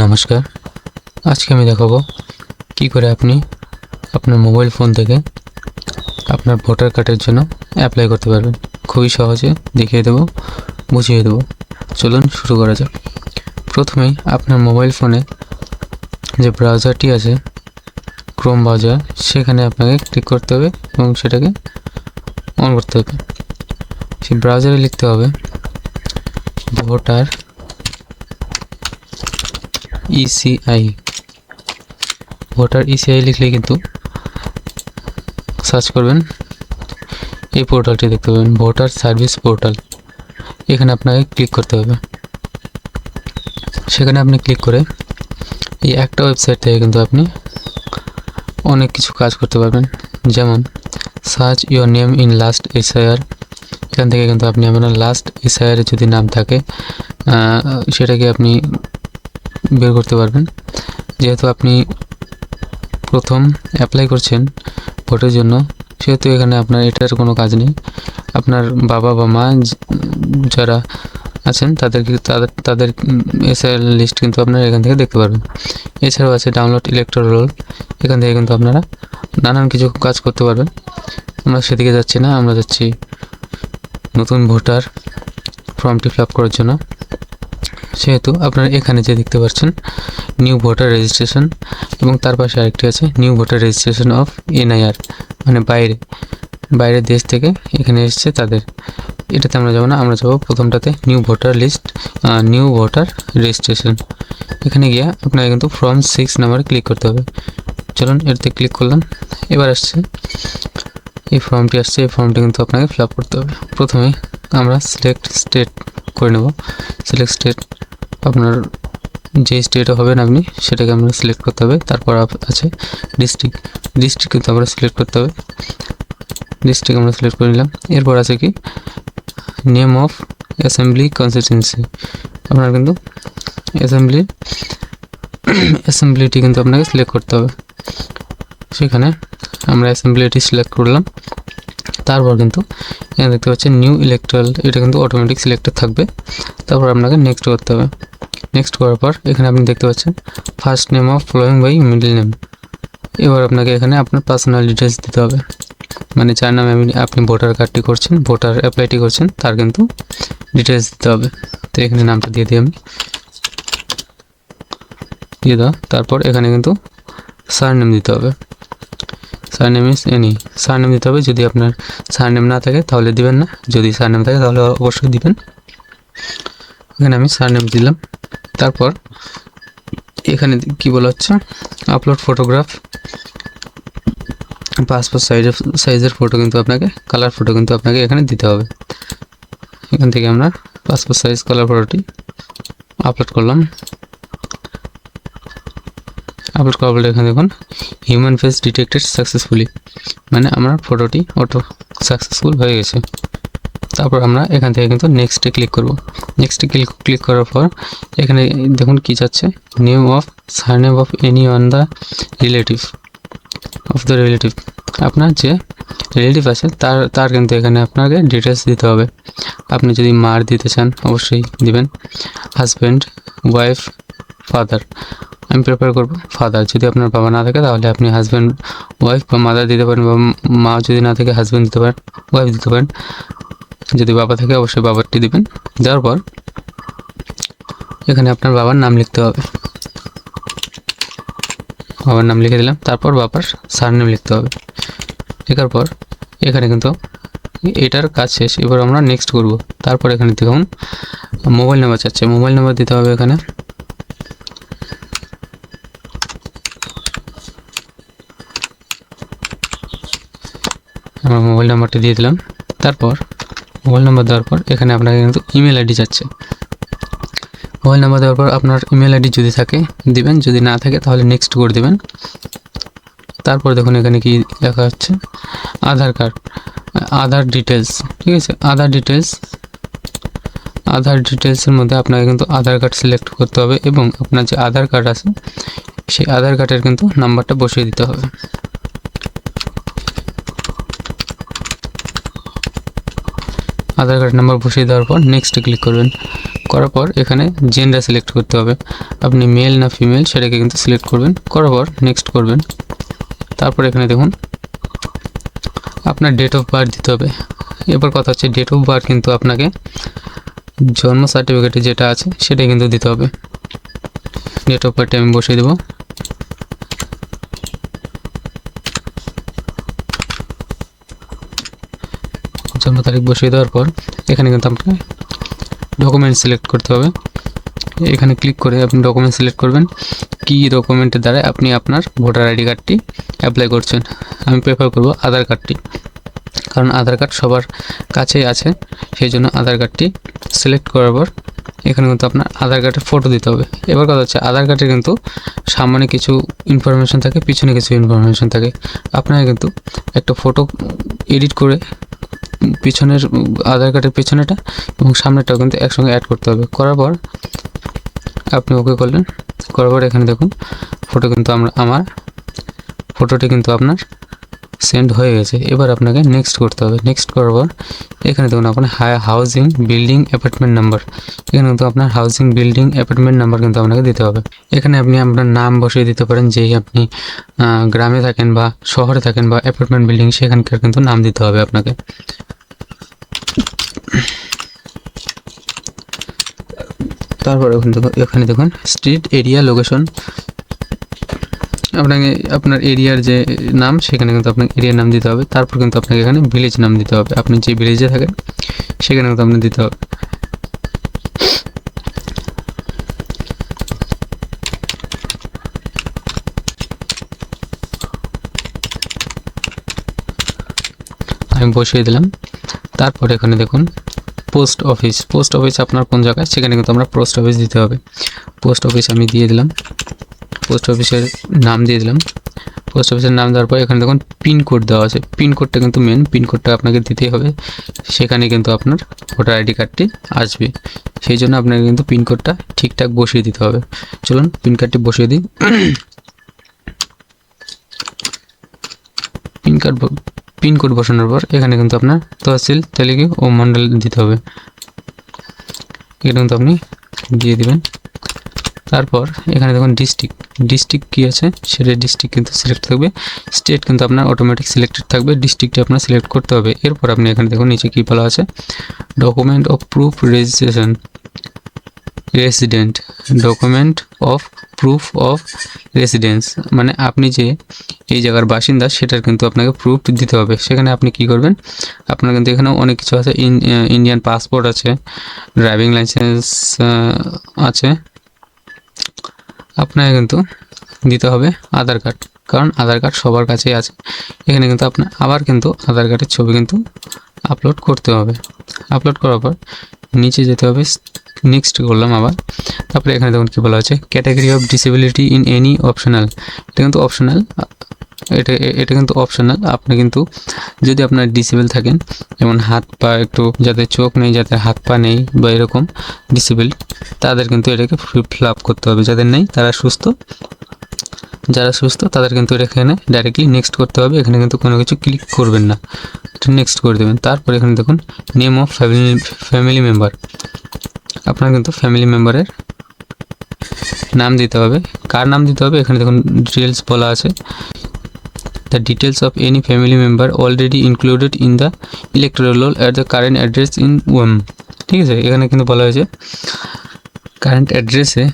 নমস্কার। আজকে আমি দেখাবো কি করে আপনি আপনার মোবাইল ফোন থেকে আপনার ভোটার কার্ডের জন্য অ্যাপ্লাই করতে পারবেন। খুবই সহজে দেখিয়ে দেবো, বুঝিয়ে দেবো। চলুন শুরু করা যাক। প্রথমেই আপনার মোবাইল ফোনে যে ব্রাউজারটি আছে, ক্রোম ব্রাউজার, সেখানে আপনাকে ক্লিক করতে হবে এবং সেটাকে অন করতে হবে। সেই ব্রাউজারে লিখতে হবে ভোটার ইসিআই। ভোটার ইসিআই লিখলে কিন্তু সার্চ করবেন, এই পোর্টালটি দেখতে পাবেন, ভোটার সার্ভিস পোর্টাল। এখানে আপনাকে ক্লিক করতে হবে। সেখানে আপনি ক্লিক করে এই একটা ওয়েবসাইট থেকে কিন্তু আপনি অনেক কিছু কাজ করতে পারবেন। যেমন search your name in last SIR. এখান থেকে কিন্তু আপনি আপনার লাস্ট এসআইআরে যদি নাম থাকে সেটাকে আপনি বের করতে পারবেন। যেহেতু আপনি প্রথম অ্যাপ্লাই করছেন ভোটের জন্য, সেহেতু এখানে আপনার এটার কোনো কাজ নেই। আপনার বাবা বা মা যারা আছেন তাদের এসআইআর লিস্ট কিন্তু আপনারা এখান থেকে দেখতে পারবেন। এছাড়াও আছে ডাউনলোড ইলেকট্রাল রোল। এখান থেকে কিন্তু আপনারা নানান কিছু কাজ করতে পারবেন। আমরা সেদিকে যাচ্ছি না, আমরা যাচ্ছি নতুন ভোটার ফর্মটি ফিল আপ করার জন্য। সেহেতু আপনারা এখানে যে দেখতে পাচ্ছেন নিউ ভোটার রেজিস্ট্রেশন, এবং তার পাশে আরেকটি আছে new voter registration of NIR, মানে বাইরের দেশ থেকে এখানে এসছে তাদের। এটাতে আমরা যাবো না, আমরা যাবো প্রথমটাতে new voter list, new voter registration. এখানে গিয়ে আপনাকে কিন্তু ফর্ম 6 নাম্বারে ক্লিক করতে হবে। চলুন এটাতে ক্লিক করলাম। এবার আসছে এই ফর্মটি আসছে, এই ফর্মটি কিন্তু আপনাকে ফিল আপ করতে হবে। প্রথমে আমরা সিলেক্ট স্টেট করে নেব। সিলেক্ট স্টেট, আপনার যে স্টেটে হবেন আপনি সেটাকে আমরা সিলেক্ট করতে হবে। তারপর আছে ডিস্ট্রিক্ট কিন্তু আমরা সিলেক্ট করতে হবে। ডিস্ট্রিক্ট আমরা সিলেক্ট করে নিলাম। এরপর আছে কি নেম অফ অ্যাসেম্বলি কনস্টিটিউয়েন্সি। আপনার কিন্তু অ্যাসেম্বলিটি কিন্তু আপনাকে সিলেক্ট করতে হবে। সেখানে আমরা অ্যাসেম্বলিটি সিলেক্ট করলাম। তারপর কিন্তু এখানে দেখতে পাচ্ছেন নিউ ইলেকট্রাল, এটা কিন্তু অটোমেটিক সিলেক্টেড থাকবে। তারপর আপনাকে নেক্সট করতে হবে। নেক্সট করার পর এখানে আপনি দেখতে পাচ্ছেন first name of following by middle name. এবার আপনাকে এখানে আপনার পার্সোনাল ডিটেলস দিতে হবে, মানে যার নামে আপনি ভোটার কার্ডটি করছেন, ভোটার অ্যাপ্লাইটি করছেন, তার কিন্তু ডিটেলস দিতে হবে। তো এখানে নামটা দিয়ে দিই, আমি দিয়ে দাও। তারপর এখানে কিন্তু সারনেম দিতে হবে। সারনেম ইজ এনি, সারনেম দিতে হবে। যদি আপনার সারনেম না থাকে তাহলে দিবেন না, যদি সারনেম থাকে তাহলে অবশ্যই দিবেন। এখানে আমি সারনেম দিলাম। তারপর এখানে কি বলা হচ্ছে, আপলোড ফটোগ্রাফ, পাসপোর্ট সাইজের ফটো কিন্তু আপনাকে, কালার ফটো কিন্তু আপনাকে এখানে দিতে হবে। এখান থেকে আমরা পাসপোর্ট সাইজ কালার ফটোটি আপলোড করলাম। আপলোড করার পরে এখানে দেখুন হিউম্যান ফেস ডিটেক্টেড সাকসেসফুলি, মানে আমার ফটোটি সাকসেসফুল হয়ে গেছে। তারপর আমরা এখান থেকে কিন্তু নেক্সটে ক্লিক করব। নেক্সটে ক্লিক করার পর এখানে দেখুন কি যাচ্ছে, name of surname of any on the relative of the relative. আপনার যে রিলেটিভ আছে তার কিন্তু এখানে আপনাকে ডিটেলস দিতে হবে। আপনি যদি মার দিতে চান অবশ্যই দিবেন, হাজব্যান্ড, ওয়াইফ, ফাদার। আমি প্রেফার করব ফাদার। যদি আপনার বাবা না থাকে তাহলে আপনি হাজব্যান্ড, ওয়াইফ বা মাদার দিতে পারেন, বা মা যদি না থাকে হাজব্যান্ড দিতে পারেন, ওয়াইফ দিতে পারেন। যদি বাবা থাকে অবশ্যই বাবারটি দিবেন। দেওয়ার পর এখানে আপনার বাবার নাম লিখতে হবে। বাবার নাম লিখে দিলাম। তারপর বাবার সারনেম লিখতে হবে। লেখার পর এখানে কিন্তু এটার কাজ শেষ। এবার আমরা নেক্সট করব। তারপর এখানে দেখুন মোবাইল নাম্বার চাচ্ছে, মোবাইল নাম্বার দিতে হবে। এখানে আমরা মোবাইল নাম্বারটা দিয়ে দিলাম। তারপর মোবাইল নাম্বার দেওয়ার পর এখানে আপনাকে কিন্তু ইমেল আইডি যাচ্ছে। মোবাইল নাম্বার দেওয়ার পর আপনার ইমেল আইডি যদি থাকে দিবেন, যদি না থাকে তাহলে নেক্সট করে দেবেন। তারপর দেখুন এখানে কি লেখা হচ্ছে, আধার কার্ড, আধার ডিটেলস। ঠিক আছে, আধার ডিটেলসের মধ্যে আপনাকে কিন্তু আধার কার্ড সিলেক্ট করতে হবে, এবং আপনার যে আধার কার্ড আছে সেই আধার কার্ডের কিন্তু নাম্বারটা বসিয়ে দিতে হবে। আধার কার্ড নাম্বার বসিয়ে দেওয়ার পর নেক্সটে ক্লিক করবেন। করার পর এখানে জেন্ডার সিলেক্ট করতে হবে, আপনি মেল না ফিমেল সেটাকে কিন্তু সিলেক্ট করবেন। করার পর নেক্সট করবেন। তারপর এখানে দেখুন আপনার ডেট অফ বার্থ দিতে হবে। এবার কথা হচ্ছে ডেট অফ বার্থ কিন্তু আপনাকে জন্ম সার্টিফিকেটে যেটা আছে সেটাই কিন্তু দিতে হবে। ডেট অফ বার্থটা আমি বসিয়ে দেবো। জন্ম তারিখ বসিয়ে দেওয়ার পর এখানে কিন্তু আপনাকে ডকুমেন্ট সিলেক্ট করতে হবে। এখানে ক্লিক করে আপনি ডকুমেন্ট সিলেক্ট করবেন, কী ডকুমেন্টের দ্বারা আপনি আপনার ভোটার আইডি কার্ডটি অ্যাপ্লাই করছেন। আমি প্রেফার করব আধার কার্ডটি, কারণ আধার কার্ড সবার কাছেই আছে, সেই জন্য আধার কার্ডটি সিলেক্ট করার পর এখানে কিন্তু আপনার আধার কার্ডের ফটো দিতে হবে। এবার কথা হচ্ছে আধার কার্ডের কিন্তু সামনে কিছু ইনফরমেশন থাকে, পিছনে কিছু ইনফরমেশন থাকে। আপনাকে কিন্তু একটা ফটো এডিট করে পিছনের আধার কার্ডের পেছনেটা এবং সামনেটাও কিন্তু একসঙ্গে অ্যাড করতে হবে। করার পর আপনি ওকে করলেন। করার পর এখানে দেখুন ফটো কিন্তু আমার ফটোটি কিন্তু আপনার সেন্ড হয়ে গেছে। এবার আপনাকে নেক্সট করতে হবে। নেক্সট করার পর এখানে দেখুন আপনার হাউজিং বিল্ডিং অ্যাপার্টমেন্ট নাম্বার, এখানে কিন্তু আপনার হাউজিং বিল্ডিং অ্যাপার্টমেন্ট নাম্বার কিন্তু আপনাকে দিতে হবে। এখানে আপনি আপনার নাম বসিয়ে দিতে পারেন, যেই আপনি গ্রামে থাকেন বা শহরে থাকেন বা অ্যাপার্টমেন্ট বিল্ডিং সেখানকার কিন্তু নাম দিতে হবে আপনাকে। তারপর এখানে দেখুন স্ট্রিট এরিয়া লোকেশন, আপনাকে আপনার এরিয়ার যে নাম সেখানে কিন্তু আপনাকে এরিয়ার নাম দিতে হবে। তারপর কিন্তু আপনাকে এখানে ভিলেজ নাম দিতে হবে, আপনি যে ভিলেজে থাকেন সেখানে কিন্তু আপনাকে দিতে হবে। আমি বসিয়ে দিলাম। তারপর এখানে দেখুন পোস্ট অফিস, পোস্ট অফিস আপনার কোন জায়গায় সেখানে কিন্তু আমরা পোস্ট অফিস দিতে হবে। পোস্ট অফিস আমি দিয়ে দিলাম, পোস্ট অফিসের নাম দিয়ে দিলাম। পোস্ট অফিসের নাম দেওয়ার পর এখানে দেখুন পিনকোড দেওয়া আছে, পিনকোডটা কিন্তু মেন, পিনকোডটা আপনাকে দিতেই হবে, সেখানে কিন্তু আপনার ভোটার আইডি কার্ডটি আসবে। সেই জন্য আপনাকে কিন্তু পিনকোডটা ঠিকঠাক বসিয়ে দিতে হবে। চলুন পিন কার্ডটি বসিয়ে দিই। পিনকোড বসানোর পর এখানে কিন্তু আপনার তহসিল তালিকা ও মণ্ডল দিতে হবে, এটা কিন্তু আপনি দিয়ে দিবেন। তারপর এখানে দেখুন ডিস্ট্রিক্ট কী আছে সেটা ডিস্ট্রিক্ট কিন্তু সিলেক্ট থাকবে, স্টেট কিন্তু আপনার অটোমেটিক সিলেক্টেড থাকবে, ডিস্ট্রিক্টটি আপনার সিলেক্ট করতে হবে। এরপর আপনি এখানে দেখুন নিচে কী বলা আছে, document of proof registration resident, document of proof of residence, মানে আপনি যে এই জায়গার বাসিন্দা সেটার কিন্তু আপনাকে প্রুফ দিতে হবে। সেখানে আপনি কি করবেন, আপনার কিন্তু এখানে অনেক কিছু আছে, ইন্ডিয়ান পাসপোর্ট আছে, ড্রাইভিং লাইসেন্স আছে, আপনাকে কিন্তু দিতে হবে আধার কার্ড, কারণ আধার কার্ড সবার কাছেই আছে। এখানে কিন্তু আপনার আবার কিন্তু আধার কার্ডের ছবি কিন্তু আপলোড করতে হবে। আপলোড করার পর নিচে যেতে হবে, নেক্সট করলাম আবার। তারপরে এখানে দেখুন কী বলা হচ্ছে, category of disability in any optional, এটা কিন্তু অপশনাল, এটা কিন্তু অপশনাল। আপনি কিন্তু যদি আপনার ডিসেবল থাকেন, যেমন হাত পা একটু, যাদের চোখ নেই, যাদের হাত পা নেই বা এরকম ডিসেবল, তাদের কিন্তু এটাকে ফিল আপ করতে হবে। যাদের নেই তারা সুস্থ, যারা সুস্থ তাদের কিন্তু এখানে ডাইরেক্টলি নেক্সট করতে হবে। এখানে কিন্তু কোনো কিছু ক্লিক করবেন না, নেক্সট করে দেবেন। তারপর এখানে দেখুন নেম অফ ফ্যামিলি মেম্বার, আপনার কিন্তু ফ্যামিলি মেম্বারের নাম দিতে হবে। কার নাম দিতে হবে এখানে দেখুন ডিটেলস বলা আছে, the details of any family member already included in the electoral roll at the current address in ওয়েম, ঠিক আছে। এখানে কিন্তু বলা হয়েছে কারেন্ট অ্যাড্রেসে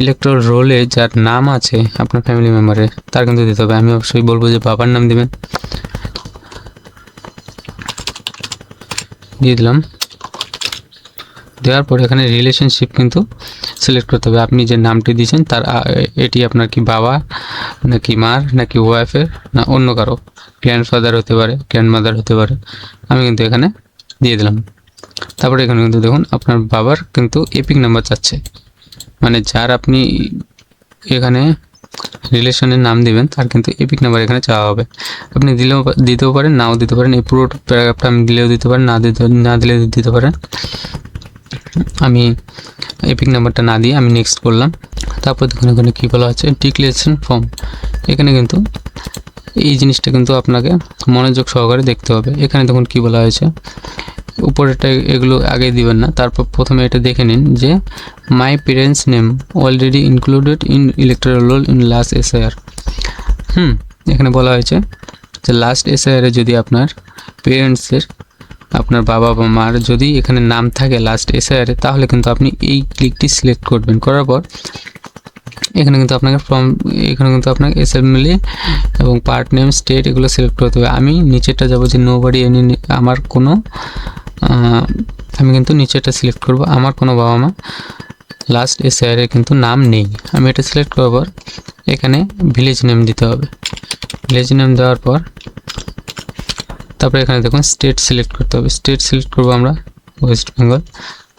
ইলেকট্রাল রোলে যার নাম আছে আপনার ফ্যামিলি মেম্বারের, তার কিন্তু দিতে হবে। আমি অবশ্যই বলবো যে বাবার নাম দিবেন, দিয়ে দিলাম। দেওয়ার পর এখানে রিলেশনশিপ কিন্তু সিলেক্ট করতে হবে, আপনি যে নামটি দিয়েছেন তার এটি আপনার কি বাবা নাকি মার নাকি ওয়াইফের না অন্য কারো, গ্র্যান্ডফাদার হতে পারে, গ্র্যান্ডমাদার হতে পারে। আমি কিন্তু এখানে দিয়ে দিলাম। তারপরে এখানে কিন্তু দেখুন আপনার বাবার কিন্তু এপিক নাম্বার চাচ্ছে, মানে যার আপনি এখানে রিলেশনের নাম দিবেন তার কিন্তু এপিক নাম্বার এখানে চাওয়া হবে। আপনি দিতেও পারেন, নাও দিতে পারেন। এই পুরো প্যারাগ্রাফটা আমি দিলেও দিতে পারেন, না দিলে দিতে পারেন। আমি এপিক নাম্বারটা না দিয়ে আমি নেক্সট করলাম। তারপর দেখুন এখানে কী বলা আছে, ডিক্লারেশন ফর্ম, এখানে কিন্তু এই জিনিসটা কিন্তু আপনাকে মনোযোগ সহকারে দেখতে হবে। এখানে দেখুন কী বলা হয়েছে, উপরেরটা এগুলো আগে দিবেন না। তারপর প্রথমে এটা দেখে নিন যে my parents name already included in electoral roll in last SIR. এখানে বলা হয়েছে যে লাস্ট এসআইআরে যদি আপনার পেরেন্টসের, আপনার বাবা বা মার যদি এখানে নাম থাকে লাস্ট এসআইআরে, তাহলে কিন্তু আপনি এই ক্লিকটি সিলেক্ট করবেন। করার পর এখানে কিন্তু আপনাকে আপনাকে অ্যাসেম্বলি এবং পার্ট নেম, স্টেট এগুলো সিলেক্ট করতে হবে। আমি নিচেরটা যাব যে নোবডি এনি, আমার কোনো আমি কিন্তু নিচেরটা সিলেক্ট করব, আমার কোনো বাবা মা লাস্ট এসআইআরে কিন্তু নাম নেই। আমি এটা সিলেক্ট করার পর এখানে ভিলেজ নেম দিতে হবে। ভিলেজ নেম দেওয়ার পর তারপরে এখানে দেখুন স্টেট সিলেক্ট করতে হবে। স্টেট সিলেক্ট করব আমরা ওয়েস্ট বেঙ্গল।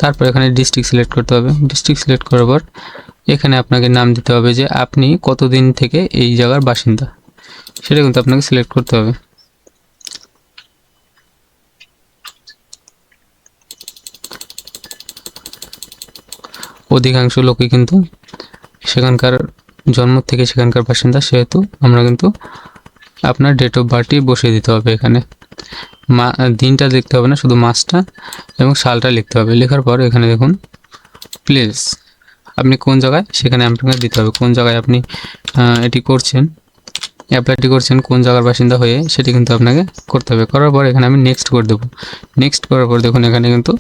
তারপর এখানে ডিস্ট্রিক্ট সিলেক্ট করতে হবে। ডিস্ট্রিক্ট সিলেক্ট করার পর এখানে আপনাকে নাম দিতে হবে যে আপনি কতদিন থেকে এই জায়গার বাসিন্দা, সেটা কিন্তু আপনাকে সিলেক্ট করতে হবে। অধিকাংশ লোকই কিন্তু সেখানকার জন্ম থেকে সেখানকার বাসিন্দা, সেহেতু আমরা কিন্তু আপনার ডেট অফ বার্থই বসিয়ে দিতে হবে। এখানে দিনটা লিখতে হবে না, শুধু মাসটা এবং সালটা লিখতে হবে। লেখার পর এখানে দেখুন প্লেস, আপনি কোন জায়গায় সেখানে আপনাকে দিতে হবে। কোন জায়গায় আপনি এটি করছেন, অ্যাপ্লাইটি করছেন, কোন জায়গার বাসিন্দা হয়ে, সেটি কিন্তু আপনাকে করতে হবে। করার পর এখানে আমি নেক্সট করে দেবো। নেক্সট করার পর দেখুন এখানে কিন্তু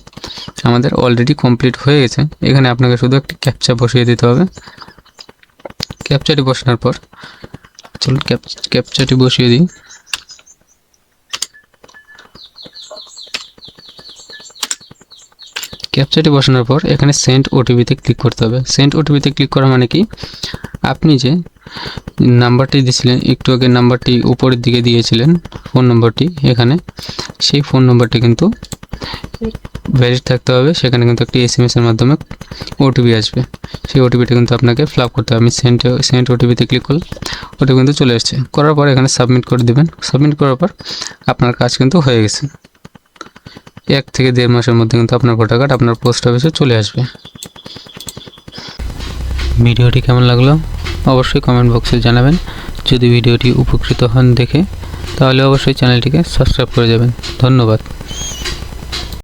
আমাদের অলরেডি কমপ্লিট হয়ে গেছে। এখানে আপনাকে শুধু একটি ক্যাপচা বসিয়ে দিতে হবে। ক্যাপচাটি বসানোর পর চলুন ক্যাপচাটি বসিয়ে দিই। ক্যাপচাটি বসানোর পর এখানে সেন্ড ওটিপিতে ক্লিক করতে হবে। সেন্ড ওটিপিতে ক্লিক করা মানে কি, আপনি যে নাম্বারটি দিয়েছিলেন একটু আগে, নাম্বারটি উপরের দিকে দিয়েছিলেন ফোন নম্বরটি, এখানে সেই ফোন নম্বরটি কিন্তু ভ্যালিড থাকতে হবে। সেখানে কিন্তু একটি এসএমএস এর মাধ্যমে ওটিপি আসবে, সেই ওটিপিটা কিন্তু আপনাকে ফিল আপ করতে হবে। আমি সেন্ড ওটিপিতে ক্লিক করলাম, ওটিপি কিন্তু চলে এসেছে। করার পর এখানে সাবমিট করে দেবেন। সাবমিট করার পর আপনার কাজ কিন্তু হয়ে গেছে। 1 থেকে 1.5 মাসের মধ্যে কিন্তু আপনার ভোটার কার্ড আপনার পোস্ট অফিসে চলে আসবে। ভিডিওটি কেমন লাগলো অবশ্যই কমেন্ট বক্সে জানাবেন। যদি ভিডিওটি উপকৃত হন দেখে, তাহলে অবশ্যই চ্যানেলটিকে সাবস্ক্রাইব করে যাবেন। ধন্যবাদ।